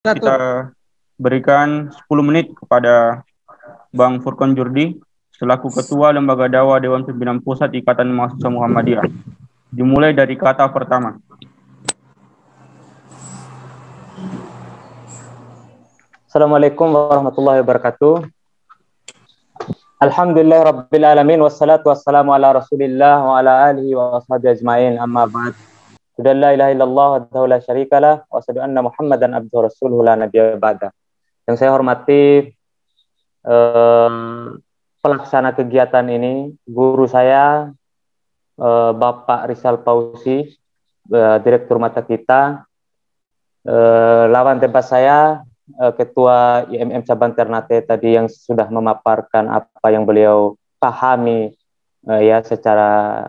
kita berikan 10 menit kepada Bang Furqan Jurdi selaku Ketua Lembaga Dakwah Dewan Pimpinan Pusat Ikatan Mahasiswa Muhammadiyah. Dimulai dari kata pertama. Assalamualaikum warahmatullahi wabarakatuh. Alhamdulillah rabbil alamin wassalatu wassalamu ala Rasulillah wa ala alihi wa washabihi ajmain, amma ba'd. La ilaha illallah wahdahu la syarikalah wa asyhadu anna Muhammadan abduhu rasuluhu la nabiyya ba'da. Yang saya hormati pelaksana kegiatan ini, guru saya Bapak Rizal Pausi, Direktur Mata Kita, lawan debat saya Ketua IMM Cabang Ternate tadi yang sudah memaparkan apa yang beliau pahami ya secara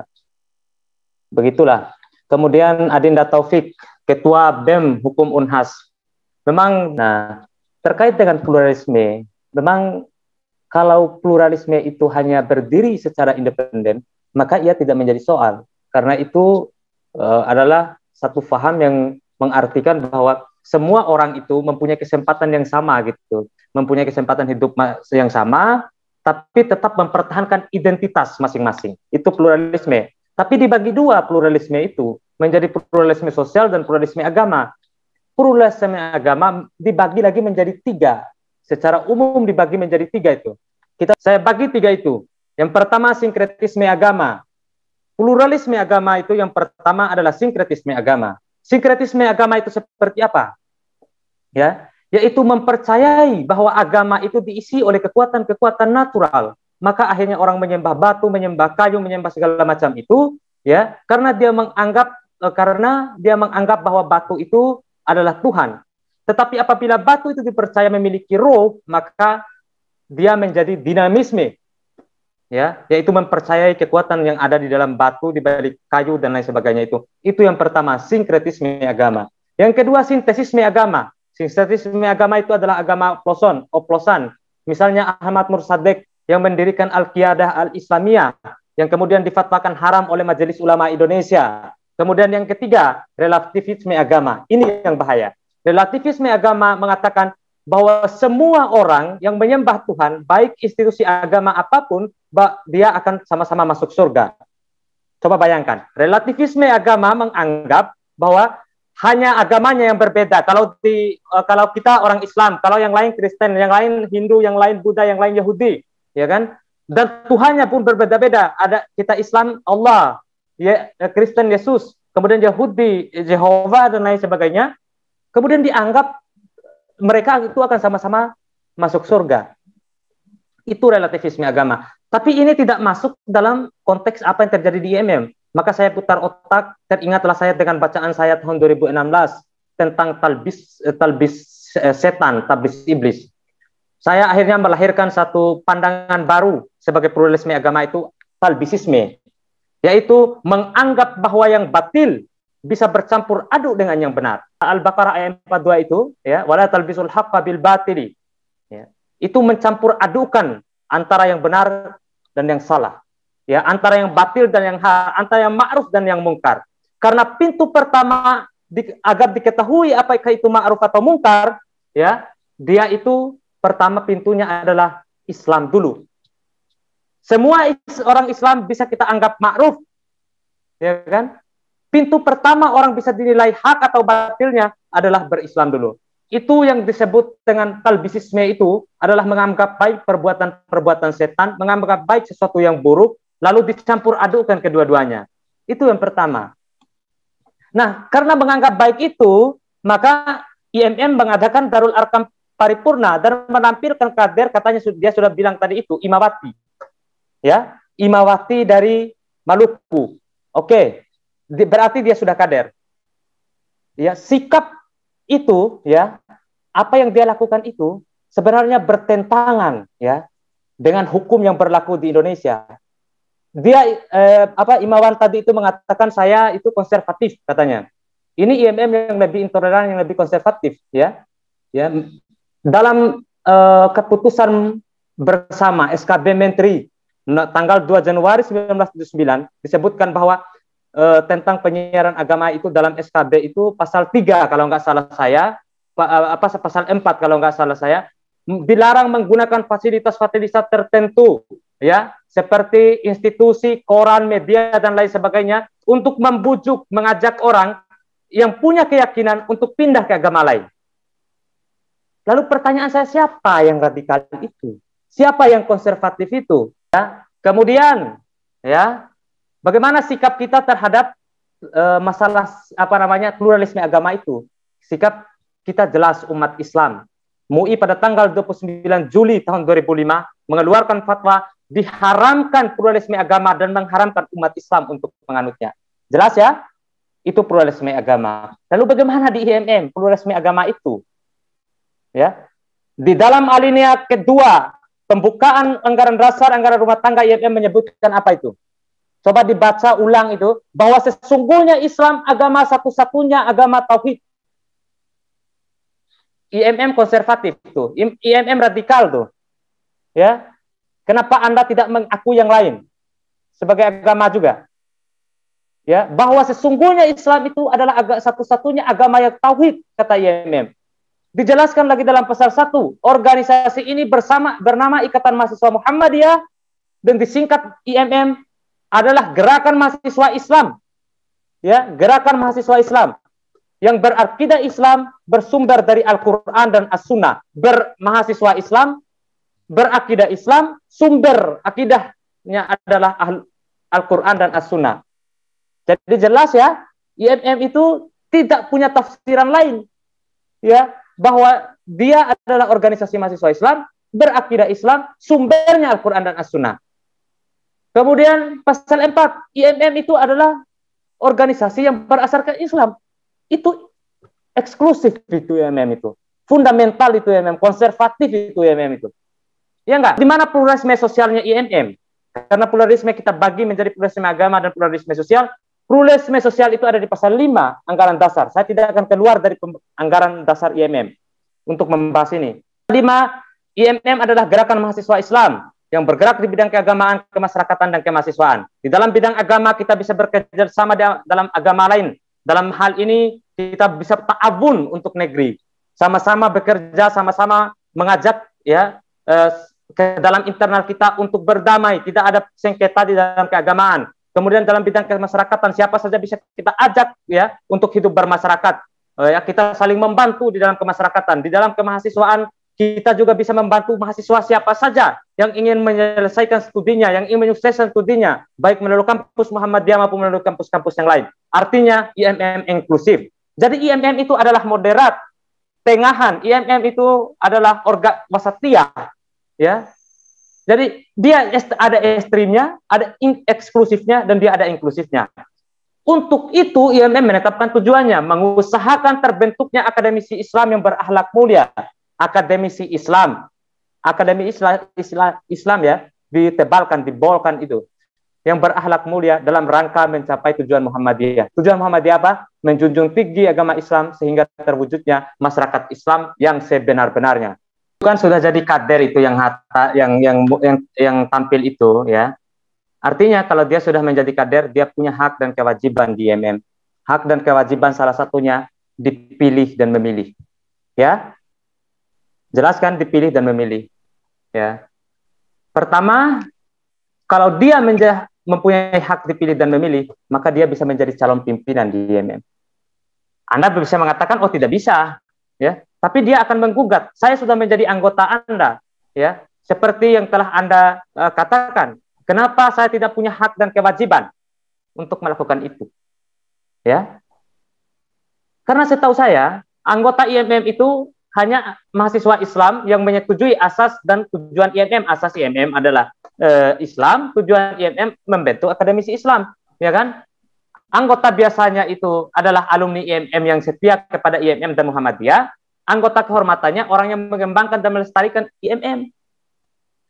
begitulah. Kemudian Adinda Taufik, Ketua BEM Hukum Unhas. Memang, terkait dengan pluralisme, memang kalau pluralisme itu hanya berdiri secara independen, maka ia tidak menjadi soal. Karena itu adalah satu paham yang mengartikan bahwa semua orang itu mempunyai kesempatan yang sama gitu, mempunyai kesempatan hidup yang sama, tapi tetap mempertahankan identitas masing-masing. Itu pluralisme. Tapi dibagi dua pluralisme itu menjadi pluralisme sosial dan pluralisme agama. Pluralisme agama dibagi lagi menjadi tiga. Secara umum dibagi menjadi tiga itu. Saya bagi tiga itu. Yang pertama sinkretisme agama. Pluralisme agama itu yang pertama adalah sinkretisme agama. Sinkretisme agama itu seperti apa? Ya, yaitu mempercayai bahwa agama itu diisi oleh kekuatan-kekuatan natural. Maka akhirnya orang menyembah batu, menyembah kayu, menyembah segala macam itu, ya, karena dia menganggap bahwa batu itu adalah Tuhan. Tetapi apabila batu itu dipercaya memiliki roh, maka dia menjadi dinamisme, ya, yaitu mempercayai kekuatan yang ada di dalam batu, di balik kayu dan lain sebagainya itu. Itu yang pertama, sinkretisme agama. Yang kedua, sintesisme agama. Sintesisme agama itu adalah agama oplosan. Misalnya Ahmad Mursadek yang mendirikan Al-Qiyadah Al-Islamiyah, yang kemudian difatwakan haram oleh Majelis Ulama Indonesia. Kemudian yang ketiga, relativisme agama. Ini yang bahaya. Relativisme agama mengatakan bahwa semua orang yang menyembah Tuhan, baik institusi agama apapun, dia akan sama-sama masuk surga. Coba bayangkan, relativisme agama menganggap bahwa hanya agamanya yang berbeda. Kalau kita orang Islam, kalau yang lain Kristen, yang lain Hindu, yang lain Buddha, yang lain Yahudi, ya kan? Dan Tuhannya pun berbeda-beda. Ada kita Islam Allah, ya, Kristen Yesus, kemudian Yahudi Jehovah dan lain sebagainya. Kemudian dianggap mereka itu akan sama-sama masuk surga. Itu relativisme agama. Tapi ini tidak masuk dalam konteks apa yang terjadi di IMM. Maka saya putar otak, teringatlah saya dengan bacaan saya tahun 2016 tentang talbis setan, talbis iblis. Saya akhirnya melahirkan satu pandangan baru sebagai pluralisme agama itu talbisisme, yaitu menganggap bahwa yang batil bisa bercampur aduk dengan yang benar. Al-Baqarah ayat 42 itu, ya, wala talbisul haqqa bil batili. Ya, itu mencampur adukan antara yang benar dan yang salah. Ya, antara yang batil dan yang hak, antara yang ma'ruf dan yang mungkar. Karena pintu pertama agar diketahui apakah itu ma'ruf atau mungkar, ya, dia itu pertama pintunya adalah Islam dulu. Semua orang Islam bisa kita anggap ma'ruf, ya kan? Pintu pertama orang bisa dinilai hak atau batilnya adalah berislam dulu. Itu yang disebut dengan talbisisme, itu adalah menganggap baik perbuatan setan, menganggap baik sesuatu yang buruk, lalu dicampur adukkan kedua-duanya. Itu yang pertama. Nah, karena menganggap baik itu, maka IMM mengadakan Darul Arkam Paripurna dan menampilkan kader, katanya dia sudah bilang tadi itu, Imawati. Ya, Imawati dari Maluku. Oke, berarti dia sudah kader. Ya, sikap itu, ya, apa yang dia lakukan itu sebenarnya bertentangan, ya, dengan hukum yang berlaku di Indonesia. Dia Imawan tadi itu mengatakan saya itu konservatif katanya. Ini IMM yang lebih intoleran, yang lebih konservatif, ya. Ya, dalam keputusan bersama SKB Menteri tanggal 2 Januari 1979 disebutkan bahwa tentang penyiaran agama itu dalam SKB itu pasal 3 kalau nggak salah saya, pasal 4 kalau nggak salah saya, dilarang menggunakan fasilitas-fasilitas tertentu, ya, seperti institusi, koran, media dan lain sebagainya untuk membujuk, mengajak orang yang punya keyakinan untuk pindah ke agama lain. Lalu pertanyaan saya, siapa yang radikal itu? Siapa yang konservatif itu? Ya. Kemudian, ya, bagaimana sikap kita terhadap masalah pluralisme agama itu? Sikap kita jelas, umat Islam. MUI pada tanggal 29 Juli tahun 2005 mengeluarkan fatwa diharamkan pluralisme agama dan mengharamkan umat Islam untuk menganutnya. Jelas ya? Itu pluralisme agama. Lalu bagaimana di IMM pluralisme agama itu? Ya. Di dalam alinea kedua pembukaan anggaran dasar anggaran rumah tangga IMM menyebutkan apa itu? Coba dibaca ulang itu, bahwa sesungguhnya Islam agama satu-satunya agama tauhid. IMM konservatif tuh, IMM radikal tuh, ya. Kenapa Anda tidak mengakui yang lain sebagai agama juga? Ya, bahwa sesungguhnya Islam itu adalah satu-satunya agama yang tauhid, kata IMM. Dijelaskan lagi dalam pasal 1, organisasi ini bernama Ikatan Mahasiswa Muhammadiyah dan disingkat IMM adalah Gerakan Mahasiswa Islam. Ya, Gerakan Mahasiswa Islam yang berakidah Islam, bersumber dari Al-Quran dan As-Sunnah, bermahasiswa Islam, berakidah Islam, sumber akidahnya adalah Al-Quran dan As-Sunnah. Jadi jelas ya, IMM itu tidak punya tafsiran lain, ya, bahwa dia adalah organisasi mahasiswa Islam, berakidah Islam, sumbernya Al-Quran dan As-Sunnah. Kemudian pasal 4, IMM itu adalah organisasi yang berasaskan Islam. Itu eksklusif itu IMM itu. Fundamental itu IMM, konservatif itu IMM itu. Ya enggak? Di mana pluralisme sosialnya IMM? Karena pluralisme kita bagi menjadi pluralisme agama dan pluralisme sosial. Pluralisme sosial itu ada di pasal 5 anggaran dasar. Saya tidak akan keluar dari anggaran dasar IMM untuk membahas ini. 5, IMM adalah gerakan mahasiswa Islam yang bergerak di bidang keagamaan, kemasyarakatan, dan kemahasiswaan. Di dalam bidang agama kita bisa bekerja sama dalam agama lain. Dalam hal ini kita bisa ta'awun untuk negeri, sama-sama bekerja, sama-sama mengajak ya ke dalam internal kita untuk berdamai, tidak ada sengketa di dalam keagamaan. Kemudian dalam bidang kemasyarakatan siapa saja bisa kita ajak ya untuk hidup bermasyarakat. Ya, kita saling membantu di dalam kemasyarakatan. Di dalam kemahasiswaan kita juga bisa membantu mahasiswa siapa saja yang ingin menyelesaikan studinya, yang ingin menyukseskan studinya, baik melalui kampus Muhammadiyah maupun melalui kampus-kampus yang lain. Artinya IMM inklusif. Jadi IMM itu adalah moderat, tengahan. IMM itu adalah wasatiyah, ya. Jadi dia ada ekstrimnya, ada eksklusifnya, dan dia ada inklusifnya. Untuk itu IMM menetapkan tujuannya, mengusahakan terbentuknya akademisi Islam yang berakhlak mulia. Akademisi Islam, akademi Islam ya, ditebalkan, dibolkan itu, yang berakhlak mulia dalam rangka mencapai tujuan Muhammadiyah. Tujuan Muhammadiyah apa? Menjunjung tinggi agama Islam sehingga terwujudnya masyarakat Islam yang sebenar-benarnya. Bukan sudah jadi kader itu yang tampil itu ya. Artinya kalau dia sudah menjadi kader, dia punya hak dan kewajiban di IMM. Hak dan kewajiban salah satunya dipilih dan memilih. Ya. Jelaskan dipilih dan memilih. Ya. Pertama, kalau dia mempunyai hak dipilih dan memilih, maka dia bisa menjadi calon pimpinan di IMM. Anda bisa mengatakan, oh tidak bisa, ya. Tapi dia akan menggugat. Saya sudah menjadi anggota Anda, ya. Seperti yang telah Anda katakan. Kenapa saya tidak punya hak dan kewajiban untuk melakukan itu? Ya. Karena setahu saya, anggota IMM itu hanya mahasiswa Islam yang menyetujui asas dan tujuan IMM. Asas IMM adalah Islam, tujuan IMM membentuk akademisi Islam, ya kan? Anggota biasanya itu adalah alumni IMM yang setia kepada IMM dan Muhammadiyah. Anggota kehormatannya orang yang mengembangkan dan melestarikan IMM.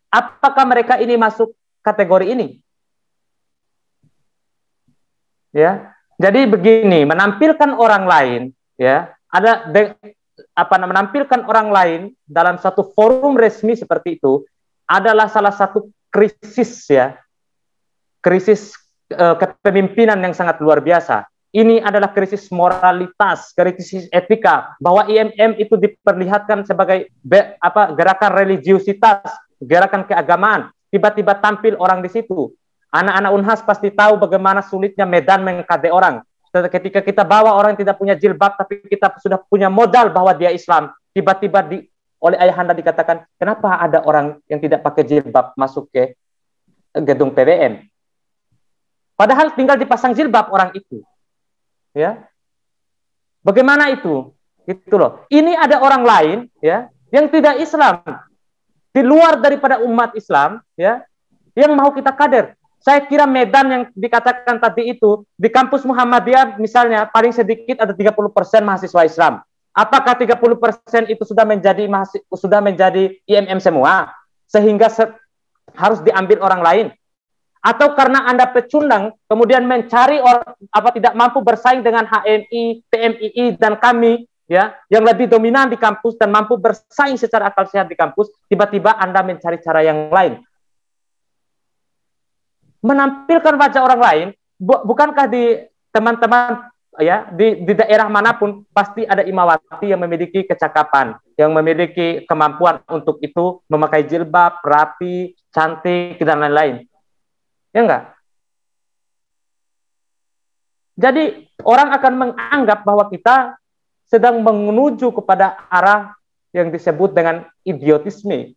Apakah mereka ini masuk kategori ini? Ya, jadi begini, menampilkan orang lain, ya, menampilkan orang lain dalam satu forum resmi seperti itu adalah salah satu krisis ya, krisis kepemimpinan yang sangat luar biasa. ini adalah krisis moralitas, krisis etika, bahwa IMM itu diperlihatkan sebagai gerakan religiusitas, gerakan keagamaan. Tiba-tiba tampil orang di situ. Anak-anak Unhas pasti tahu bagaimana sulitnya medan mengkade orang. Ketika kita bawa orang yang tidak punya jilbab, tapi kita sudah punya modal bahwa dia Islam, tiba-tiba oleh ayahanda dikatakan, kenapa ada orang yang tidak pakai jilbab masuk ke gedung PBN? Padahal tinggal dipasang jilbab orang itu. Ya, bagaimana itu? Itu loh. Ini ada orang lain, ya, yang tidak Islam, di luar daripada umat Islam, ya, yang mau kita kader. Saya kira medan yang dikatakan tadi itu, di kampus Muhammadiyah misalnya, paling sedikit ada 30% mahasiswa Islam. Apakah 30% itu sudah menjadi IMM semua? Sehingga harus diambil orang lain? Atau karena Anda pecundang, kemudian mencari orang tidak mampu bersaing dengan HMI, TMII, dan kami, ya, yang lebih dominan di kampus dan mampu bersaing secara akal sehat di kampus, tiba-tiba Anda mencari cara yang lain. Menampilkan wajah orang lain, bukankah di teman-teman, ya, di daerah manapun pasti ada imawati yang memiliki kecakapan, yang memiliki kemampuan untuk itu, memakai jilbab, rapi, cantik, dan lain-lain. Ya enggak? Jadi orang akan menganggap bahwa kita sedang menuju kepada arah yang disebut dengan idiotisme.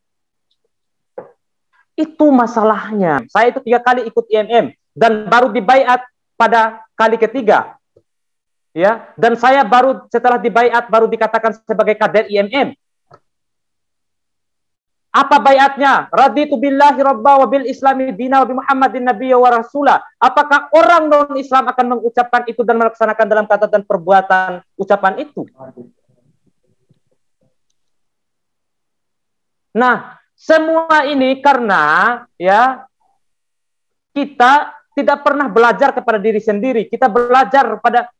Itu masalahnya. Saya itu 3 kali ikut IMM dan baru dibaiat pada kali ketiga. Ya, dan saya baru setelah dibaiat baru dikatakan sebagai kader IMM. Apa baiatnya? Raditu billahi rabba wa bil islami dina wa bi Muhammadin nabiyya wa rasula. Apakah orang non-Islam akan mengucapkan itu dan melaksanakan dalam kata dan perbuatan ucapan itu? Nah, semua ini karena, ya, kita tidak pernah belajar kepada diri sendiri. Kita belajar pada,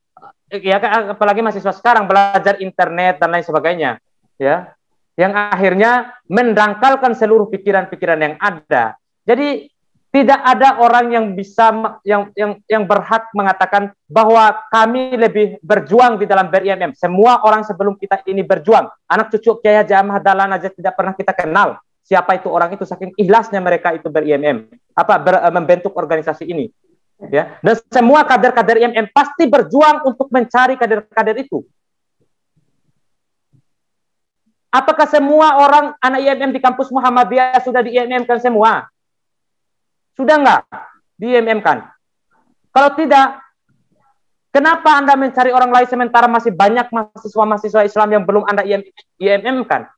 ya, apalagi mahasiswa sekarang belajar internet dan lain sebagainya, ya, yang akhirnya mendangkalkan seluruh pikiran-pikiran yang ada. Jadi tidak ada orang yang bisa yang berhak mengatakan bahwa kami lebih berjuang di dalam ber-IMM. Semua orang sebelum kita ini berjuang. Anak cucu Kiai Haji Ahmad Dahlan aja tidak pernah kita kenal siapa itu orang itu, saking ikhlasnya mereka itu ber-IMM, membentuk organisasi ini. Ya, dan semua kader-kader IMM pasti berjuang untuk mencari kader-kader itu. Apakah semua orang anak IMM di kampus Muhammadiyah sudah di IMM-kan semua? Sudah enggak di IMM-kan? Kalau tidak, kenapa Anda mencari orang lain sementara masih banyak mahasiswa-mahasiswa Islam yang belum Anda IMM-kan?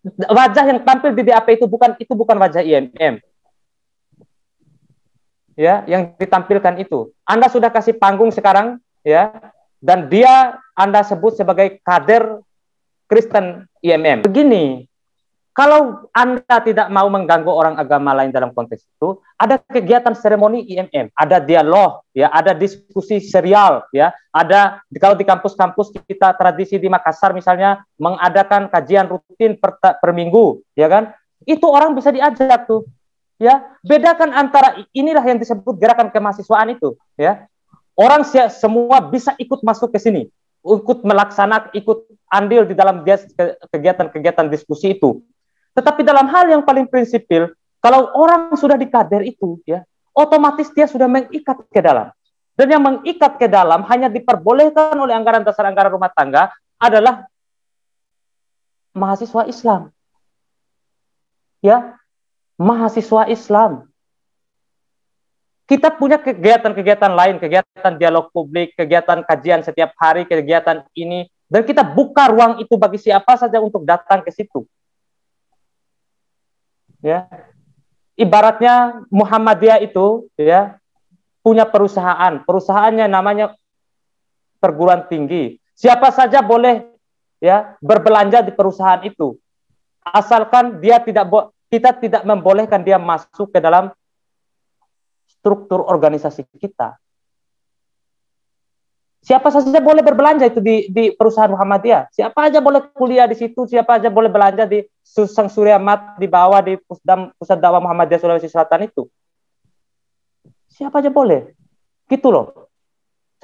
Wajah yang tampil di DAP itu bukan wajah IMM. Ya, yang ditampilkan itu. Anda sudah kasih panggung sekarang, ya, dan Anda sebut sebagai kader Kristen IMM. Begini, kalau Anda tidak mau mengganggu orang agama lain dalam konteks itu, ada kegiatan seremoni IMM, ada dialog, ya, ada diskusi serial, ya, ada kalau di kampus-kampus kita tradisi di Makassar misalnya mengadakan kajian rutin per minggu, ya kan? Itu orang bisa diajak tuh, ya. Bedakan antara inilah yang disebut gerakan kemahasiswaan itu, ya. Orang semua bisa ikut masuk ke sini, ikut andil di dalam kegiatan-kegiatan diskusi itu. Tetapi dalam hal yang paling prinsipil, kalau orang sudah dikader itu, ya, otomatis dia sudah mengikat ke dalam. Dan yang mengikat ke dalam hanya diperbolehkan oleh anggaran dasar anggaran rumah tangga adalah mahasiswa Islam. Ya, mahasiswa Islam. Kita punya kegiatan-kegiatan lain, kegiatan dialog publik, kegiatan kajian setiap hari, kegiatan ini, dan kita buka ruang itu bagi siapa saja untuk datang ke situ. Ya, ibaratnya Muhammadiyah itu, ya, punya perusahaannya namanya perguruan tinggi. Siapa saja boleh, ya, berbelanja di perusahaan itu, asalkan kita tidak membolehkan dia masuk ke dalam struktur organisasi kita. Siapa saja boleh berbelanja itu di perusahaan Muhammadiyah. Siapa aja boleh kuliah di situ, siapa aja boleh belanja di Susang Surya Mat di bawah di Pusat Dakwah Muhammadiyah Sulawesi Selatan itu. Siapa aja boleh. Gitu loh.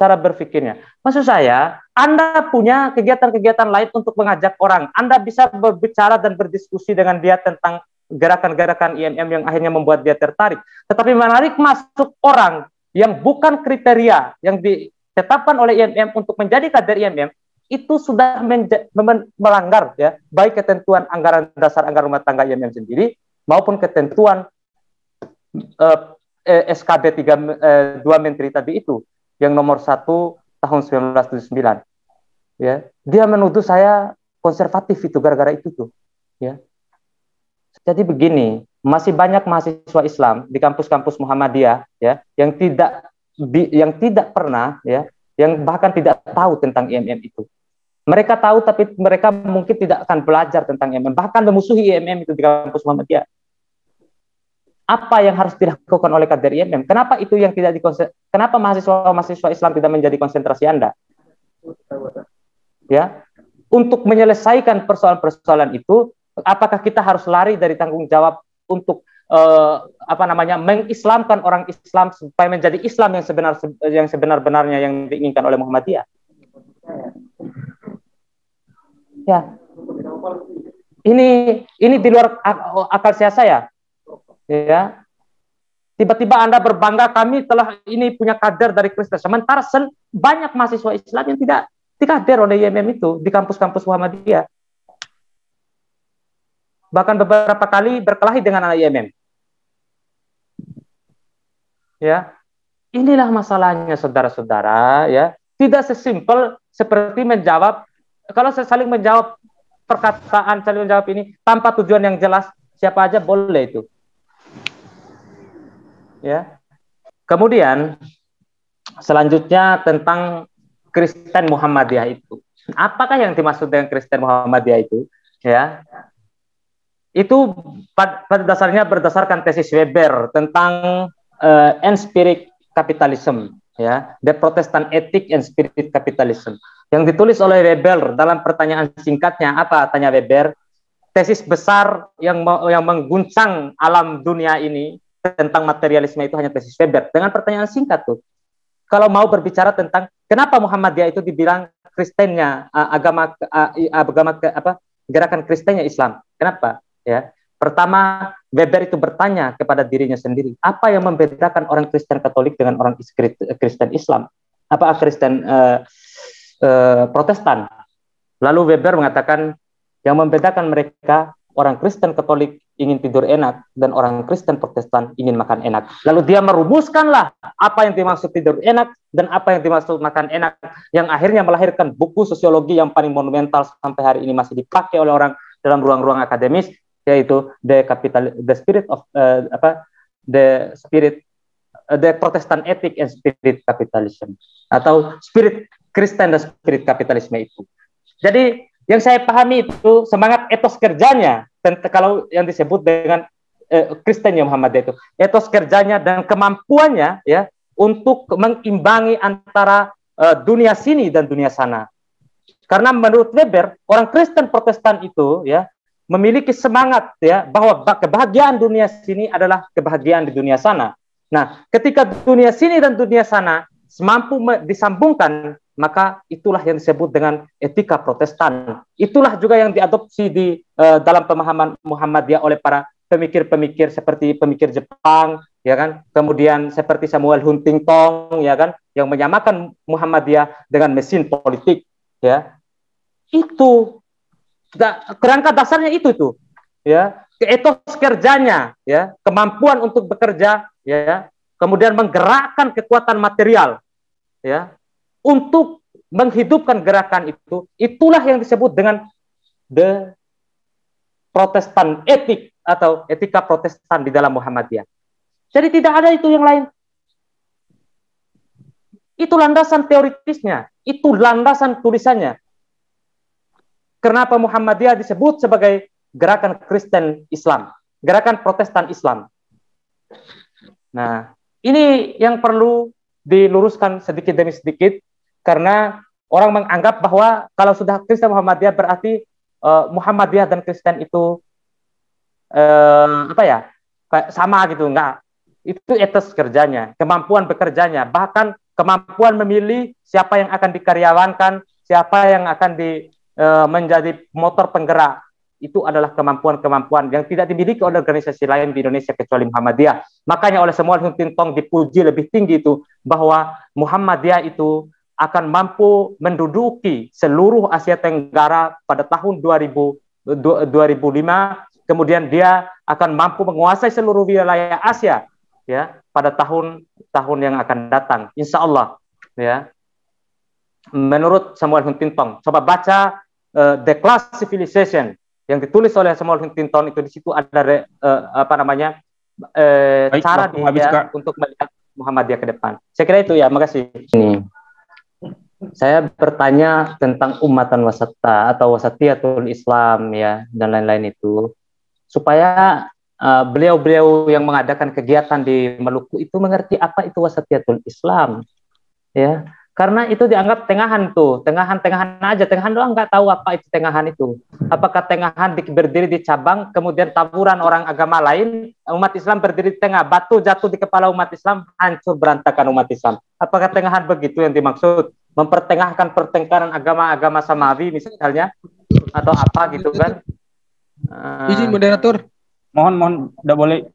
cara berpikirnya. Maksud saya, Anda punya kegiatan-kegiatan lain untuk mengajak orang. Anda bisa berbicara dan berdiskusi dengan dia tentang gerakan-gerakan IMM yang akhirnya membuat dia tertarik. Tetapi menarik masuk orang yang bukan kriteria yang ditetapkan oleh IMM untuk menjadi kader IMM, itu sudah melanggar ya, baik ketentuan anggaran dasar anggaran rumah tangga IMM sendiri maupun ketentuan SKB 2 Menteri tadi itu yang nomor 1 tahun 1979. Ya, dia menuduh saya konservatif itu gara-gara itu tuh. Ya. Jadi begini, masih banyak mahasiswa Islam di kampus-kampus Muhammadiyah ya yang tidak pernah ya, yang bahkan tidak tahu tentang IMM itu. Mereka tahu tapi mereka mungkin tidak akan belajar tentang IMM, bahkan memusuhi IMM itu di kampus Muhammadiyah. Apa yang harus dilakukan oleh kader IMM? Kenapa itu yang tidak kenapa mahasiswa Islam tidak menjadi konsentrasi Anda? Ya, untuk menyelesaikan persoalan-persoalan itu, apakah kita harus lari dari tanggung jawab untuk mengislamkan orang Islam supaya menjadi Islam yang sebenar-benarnya yang diinginkan oleh Muhammadiyah? Ya, ini di luar akal sehat saya. Ya, tiba-tiba Anda berbangga kami telah ini punya kader dari Kristen, sementara banyak mahasiswa Islam yang tidak dikader oleh IMM itu di kampus-kampus Muhammadiyah, bahkan beberapa kali berkelahi dengan anak IMM. Ya, inilah masalahnya saudara-saudara. Ya, tidak sesimpel seperti menjawab. Kalau saya saling menjawab perkataan, saling menjawab ini tanpa tujuan yang jelas, siapa aja boleh itu. Ya. Kemudian selanjutnya tentang Kristen Muhammadiyah itu. Apakah yang dimaksud dengan Kristen Muhammadiyah itu? Ya. Itu pada dasarnya berdasarkan tesis Weber tentang and spirit capitalism, ya, the Protestant ethic and spirit capitalism, yang ditulis oleh Weber dalam pertanyaan singkatnya. Apa tanya Weber? Tesis besar yang mengguncang alam dunia ini tentang materialisme itu hanya tesis Weber dengan pertanyaan singkat tuh. Kalau mau berbicara tentang kenapa Muhammadiyah itu dibilang Kristennya gerakan Kristennya Islam. Kenapa? Ya. Pertama, Weber itu bertanya kepada dirinya sendiri, apa yang membedakan orang Kristen Katolik dengan orang Kristen Islam? Apa Kristen Protestan? Lalu Weber mengatakan yang membedakan mereka, orang Kristen Katolik ingin tidur enak dan orang Kristen Protestan ingin makan enak. Lalu dia merumuskanlah apa yang dimaksud tidur enak dan apa yang dimaksud makan enak, yang akhirnya melahirkan buku sosiologi yang paling monumental sampai hari ini masih dipakai oleh orang dalam ruang-ruang akademis, yaitu the Protestant Ethic and Spirit Capitalism, atau spirit Kristen dan spirit kapitalisme itu. Jadi yang saya pahami itu semangat etos kerjanya, kalau yang disebut dengan Kristennya Muhammadiyah itu, etos kerjanya dan kemampuannya ya untuk mengimbangi antara dunia sini dan dunia sana. Karena menurut Weber, orang Kristen Protestan itu ya memiliki semangat ya bahwa kebahagiaan dunia sini adalah kebahagiaan di dunia sana. Nah, ketika dunia sini dan dunia sana semampu disambungkan, maka itulah yang disebut dengan etika Protestan. Itulah juga yang diadopsi di dalam pemahaman Muhammadiyah oleh para pemikir-pemikir seperti pemikir Jepang, ya kan? Kemudian seperti Samuel Huntington, ya kan, yang menyamakan Muhammadiyah dengan mesin politik, ya. Itu kerangka dasarnya itu tuh, ya. Etos kerjanya, ya, kemampuan untuk bekerja, ya, kemudian menggerakkan kekuatan material, ya, untuk menghidupkan gerakan itu, itulah yang disebut dengan the Protestant ethic atau etika Protestan di dalam Muhammadiyah. Jadi tidak ada itu yang lain. Itu landasan teoritisnya, itu landasan tulisannya. Kenapa Muhammadiyah disebut sebagai gerakan Kristen Islam, gerakan Protestan Islam. Nah, ini yang perlu diluruskan sedikit demi sedikit, karena orang menganggap bahwa kalau sudah Kristen Muhammadiyah berarti Muhammadiyah dan Kristen itu sama gitu. Enggak, itu etos kerjanya, kemampuan bekerjanya, bahkan kemampuan memilih siapa yang akan dikaryawankan, siapa yang akan menjadi motor penggerak. Itu adalah kemampuan-kemampuan yang tidak dimiliki oleh organisasi lain di Indonesia kecuali Muhammadiyah. Makanya oleh Samuel Huntington dipuji lebih tinggi itu bahwa Muhammadiyah itu akan mampu menduduki seluruh Asia Tenggara pada tahun 2005. Kemudian dia akan mampu menguasai seluruh wilayah Asia ya pada tahun-tahun yang akan datang. Insya Allah ya. Menurut Samuel Huntington, coba baca The Class Civilization yang ditulis oleh Samuel Huntington, itu di situ ada cara dia untuk melihat Muhammadiyah ke depan. Saya kira itu ya, makasih. Ini saya bertanya tentang umatan wasata atau wasatiyatul Islam ya dan lain-lain itu supaya beliau-beliau yang mengadakan kegiatan di Maluku itu mengerti apa itu wasatiyatul Islam ya. Karena itu dianggap tengahan tuh, tengahan aja, tengahan doang nggak tahu apa itu tengahan itu. Apakah tengahan berdiri di cabang, kemudian taburan orang agama lain, umat Islam berdiri di tengah, batu jatuh di kepala umat Islam, hancur berantakan umat Islam. Apakah tengahan begitu yang dimaksud? Mempertengahkan pertengkaran agama-agama samawi misalnya, atau apa gitu kan? Izin moderator. Mohon, udah boleh.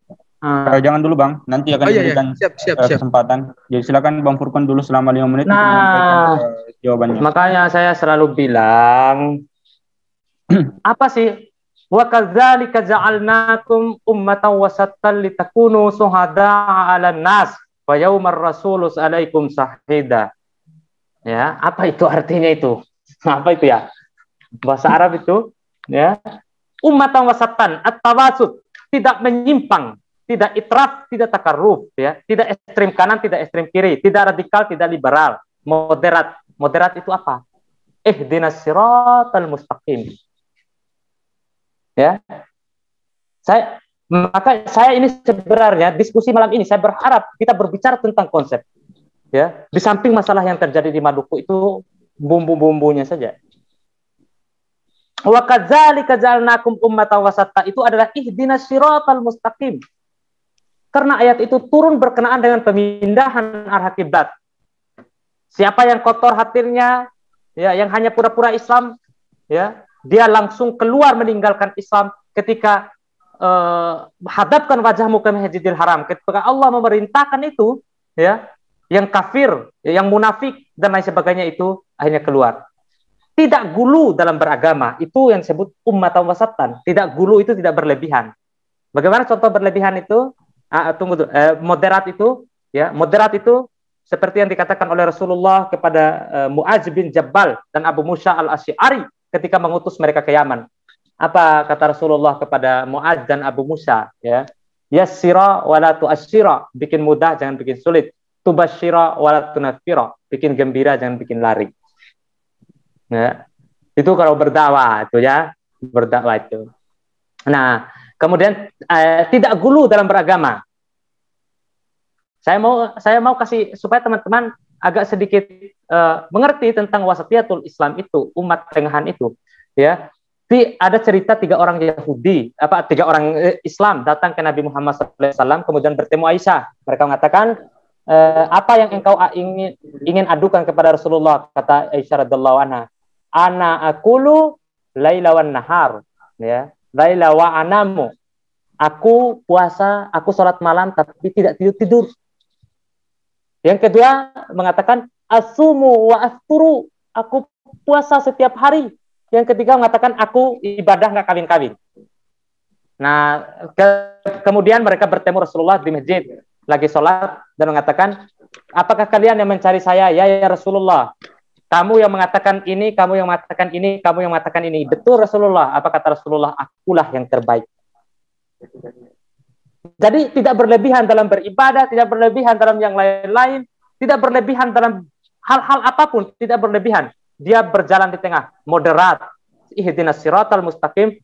Jangan dulu Bang, nanti akan diberikan siap. Kesempatan. Jadi silakan Bang Furqon dulu selama 5 menit untuk menyampaikan jawabannya. Makanya saya selalu bilang, apa sih? Wa kadzalika ja'alnakum ummatan wasatan litakunu syuhada'a 'alan nas wa yaumar rasulus 'alaikum syahida. Ya, apa itu artinya itu? Apa itu ya? Bahasa Arab itu, ya. Ummatan wasatan, at-tawasut, tidak menyimpang. Tidak itraf, tidak takarruf, ya, tidak ekstrem kanan, tidak ekstrem kiri, tidak radikal, tidak liberal, moderat. Moderat itu apa? Ihdinas siratal mustaqim. Ya, maka saya ini sebenarnya diskusi malam ini saya berharap kita berbicara tentang konsep. Ya, di samping masalah yang terjadi di Maluku itu bumbu-bumbunya saja. Wa kadzalika ja'alnakum ummatan wasata itu adalah ihdinas siratal mustaqim. Karena ayat itu turun berkenaan dengan pemindahan arah kiblat. Siapa yang kotor hatinya, ya, yang hanya pura-pura Islam, ya, dia langsung keluar meninggalkan Islam ketika hadapkan wajahmu ke Masjidil Haram. Ketika Allah memerintahkan itu, ya, yang kafir, yang munafik dan lain sebagainya itu akhirnya keluar. Tidak gulu dalam beragama, itu yang disebut ummatan wasatan. Tidak gulu itu tidak berlebihan. Bagaimana contoh berlebihan itu? Moderat itu, ya, moderat itu seperti yang dikatakan oleh Rasulullah kepada Mu'adz bin Jabal dan Abu Musa al-Asy'ari ketika mengutus mereka ke Yaman. Apa kata Rasulullah kepada Mu'adz dan Abu Musa? Ya, yassira wa la tu'assira, bikin mudah jangan bikin sulit. Tubasyira wa la tunaffira, bikin gembira jangan bikin lari. Ya, itu kalau berdakwah itu ya, berdakwah itu. Nah, kemudian tidak gulu dalam beragama. Saya mau kasih supaya teman-teman agak sedikit mengerti tentang wasatiyatul Islam itu, umat tengahan itu. Ya, ada cerita 3 orang Yahudi, 3 orang Islam datang ke Nabi Muhammad SAW, kemudian bertemu Aisyah. Mereka mengatakan, apa yang engkau ingin adukan kepada Rasulullah? Kata Aisyah radhiallahu anha, ana akulu laila wan nahar, ya. Laila wa anamu. Aku puasa, aku sholat malam, tapi tidak tidur. Yang kedua mengatakan asumu wa afturu. Aku puasa setiap hari. Yang ketiga mengatakan aku ibadah nggak kawin-kawin. Nah, kemudian mereka bertemu Rasulullah di masjid lagi sholat dan mengatakan, apakah kalian yang mencari saya? Ya Rasulullah. Kamu yang mengatakan ini, kamu yang mengatakan ini, kamu yang mengatakan ini. Betul Rasulullah. Apa kata Rasulullah? Akulah yang terbaik. Jadi tidak berlebihan dalam beribadah, tidak berlebihan dalam yang lain-lain, tidak berlebihan dalam hal-hal apapun, tidak berlebihan. Dia berjalan di tengah, moderat. Ihdinas siratal mustaqim,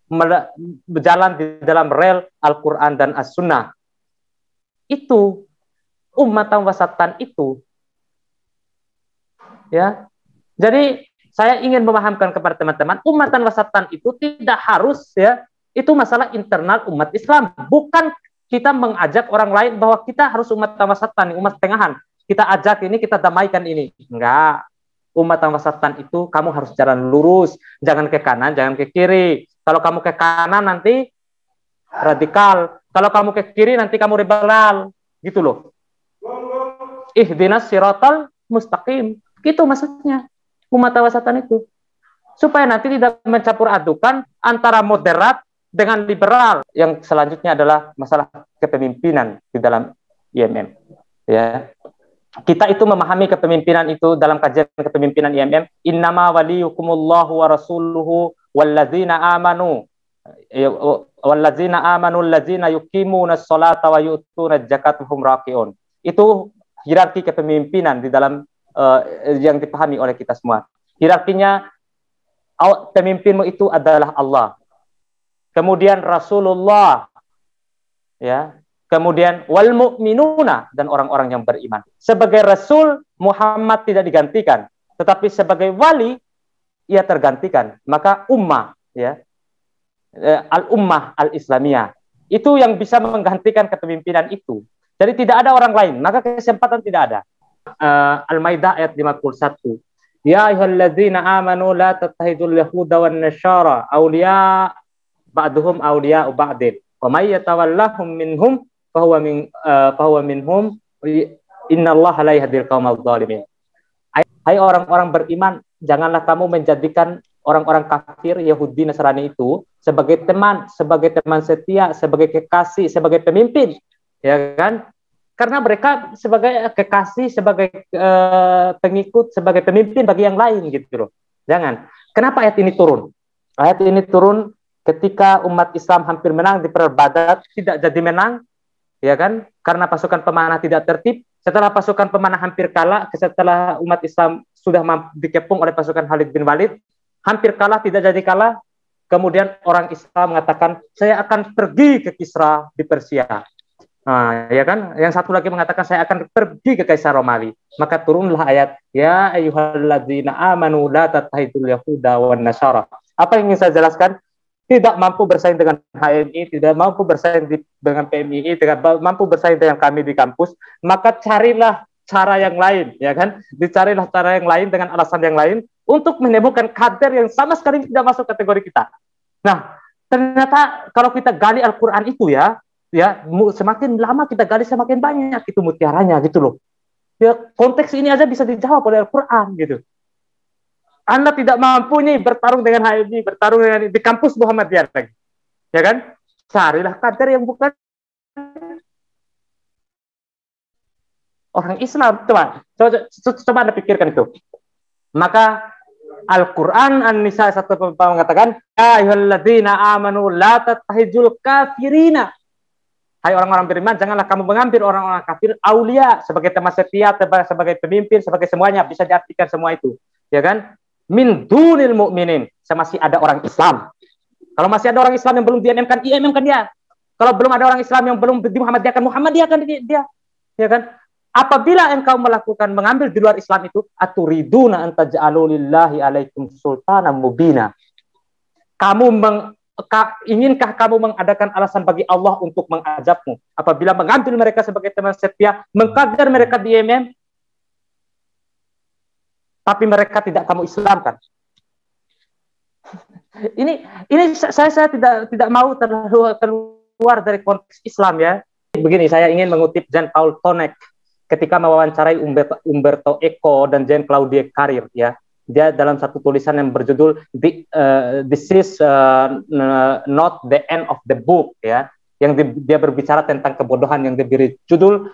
berjalan di dalam rel Al-Quran dan As-Sunnah. Itu ummatan wasatan itu. Ya. Jadi saya ingin memahamkan kepada teman-teman, ummatan wasatan itu tidak harus, ya, itu masalah internal umat Islam. Bukan kita mengajak orang lain bahwa kita harus umat wasatan, umat tengahan. kita ajak ini, kita damaikan ini. Enggak. Ummatan wasatan itu kamu harus jalan lurus, jangan ke kanan, jangan ke kiri. Kalau kamu ke kanan nanti radikal, kalau kamu ke kiri nanti kamu liberal, gitu loh. Ihdinas siratal mustaqim, gitu maksudnya ummatan wasatan itu. Supaya nanti tidak mencampur adukan antara moderat dengan liberal. Yang selanjutnya adalah masalah kepemimpinan di dalam IMM. Ya. Kita itu memahami kepemimpinan itu dalam kajian kepemimpinan IMM. Innama waliyukumullahu wa rasuluhu walladzina amanu alladzina yuqimuna sholata wa yu'tuna zakata hum raqiun. Itu hierarki kepemimpinan di dalam yang dipahami oleh kita semua. Hierarkinya, pemimpinmu itu adalah Allah. Kemudian Rasulullah, ya. Kemudian wal mu'minuna, dan orang-orang yang beriman. Sebagai Rasul, Muhammad tidak digantikan, tetapi sebagai wali ia tergantikan. Maka ummah, ya, al-ummah al-islamiyah, itu yang bisa menggantikan kepemimpinan itu. Jadi tidak ada orang lain, maka kesempatan tidak ada. Al-Maidah ayat 51. Ya ayyuhalladzina amanu la tattakhidul yahuda wan nasyara awliya ba'duhum awliya'u ba'din. Wa may yatawallahum minhum fahuwa minhum innallaha la yahdil qaumal zalimin. Hai orang-orang beriman, janganlah kamu menjadikan orang-orang kafir Yahudi Nasrani itu sebagai teman setia, sebagai kekasih, sebagai pemimpin, ya kan? Karena mereka sebagai kekasih, sebagai pengikut, sebagai pemimpin bagi yang lain, gitu loh. Jangan. Kenapa ayat ini turun? Ayat ini turun ketika umat Islam hampir menang di Perang Badar, tidak jadi menang, ya kan? Karena pasukan pemanah tidak tertib. Setelah pasukan pemanah hampir kalah, setelah umat Islam sudah dikepung oleh pasukan Khalid bin Walid, hampir kalah, tidak jadi kalah. Kemudian orang Islam mengatakan, saya akan pergi ke Kisra di Persia. Nah, ya kan? Yang satu lagi mengatakan, saya akan pergi ke Kaisar Romawi. Maka turunlah ayat, ya ayyuhalladzina amanu la tattakhidul yahuda wan nasyara. Apa yang ingin saya jelaskan? Tidak mampu bersaing dengan HMI, tidak mampu bersaing dengan PMII, tidak mampu bersaing dengan kami di kampus, maka carilah cara yang lain, ya kan? Dicarilah cara yang lain dengan alasan yang lain untuk menemukan kader yang sama sekali tidak masuk kategori kita. Nah, ternyata kalau kita gali Al-Quran itu ya semakin lama kita gali semakin banyak itu mutiaranya, gitu loh. Ya, konteks ini aja bisa dijawab oleh Al-Quran, gitu. Anda tidak mampu nih bertarung dengan HMI, bertarung dengan di kampus Muhammadiyah lagi, ya kan? Carilah kader yang bukan orang Islam. Coba Anda pikirkan itu. Maka Al-Quran An-Nisa 1 mengatakan, ya ayyuhalladzina amanu la tattakhidul kafirina. Hai orang-orang beriman, janganlah kamu mengambil orang-orang kafir aulia sebagai teman setia, sebagai pemimpin, sebagai semuanya, bisa diartikan semua itu, ya kan? Min dunil mu'minin, masih ada orang Islam. Kalau masih ada orang Islam yang belum di-IMM-kan, IMM-kan dia. Kalau belum ada orang Islam yang belum di Muhammadiyahkan dia. Ya kan? Apabila engkau mengambil di luar Islam itu, aturiduna an taj'alu lillahi alaikum sultanan mubina. Inginkah kamu mengadakan alasan bagi Allah untuk mengazabmu? Apabila mengambil mereka sebagai teman setia, mengkader mereka di IMM, tapi mereka tidak kamu Islamkan. Ini saya tidak mau terlalu keluar dari konteks Islam, ya. Begini, saya ingin mengutip Jean Paul Tonek ketika mewawancarai Umberto Eco dan Jean Claude Carrier, ya. Dia dalam satu tulisan yang berjudul This is not the end of the book, ya. Yang dia berbicara tentang kebodohan yang diberi judul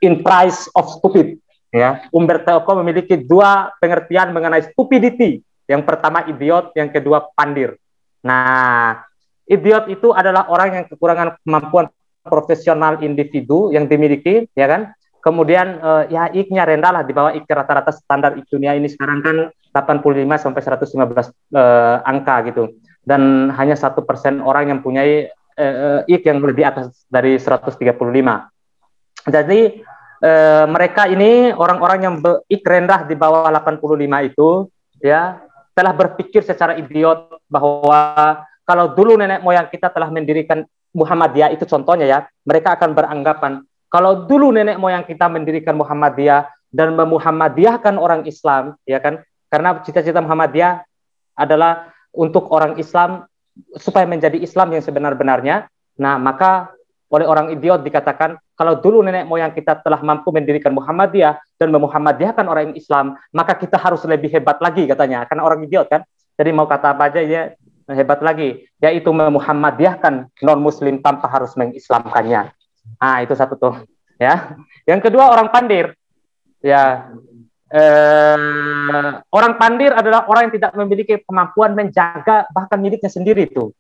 In Price of Stupid. Ya, Umberto Eco memiliki dua pengertian mengenai stupidity. Yang pertama idiot, yang kedua pandir. Nah, idiot itu adalah orang yang kekurangan kemampuan profesional individu yang dimiliki, ya kan? Kemudian ya IQ-nya rendah lah, di bawah IQ rata-rata standar IQ dunia ini sekarang kan 85 sampai 115 angka gitu. Dan hanya 1% orang yang punya IQ yang lebih atas dari 135. Jadi mereka ini orang-orang yang IQ rendah di bawah 85 itu, ya, telah berpikir secara idiot bahwa kalau dulu nenek moyang kita telah mendirikan Muhammadiyah, itu contohnya, ya, mereka akan beranggapan kalau dulu nenek moyang kita mendirikan Muhammadiyah, dan memuhammadiyahkan orang Islam, ya kan? Karena cita-cita Muhammadiyah adalah untuk orang Islam supaya menjadi Islam yang sebenar-benarnya. Nah, maka oleh orang idiot dikatakan, kalau dulu nenek moyang kita telah mampu mendirikan Muhammadiyah dan memuhammadiyahkan orang Islam, maka kita harus lebih hebat lagi katanya. Karena orang idiot kan, jadi mau kata apa aja ya hebat lagi, yaitu memuhammadiyahkan non-muslim tanpa harus mengislamkannya. Nah, itu satu tuh. Ya. Yang kedua, orang pandir. Ya, orang pandir adalah orang yang tidak memiliki kemampuan menjaga bahkan miliknya sendiri itu.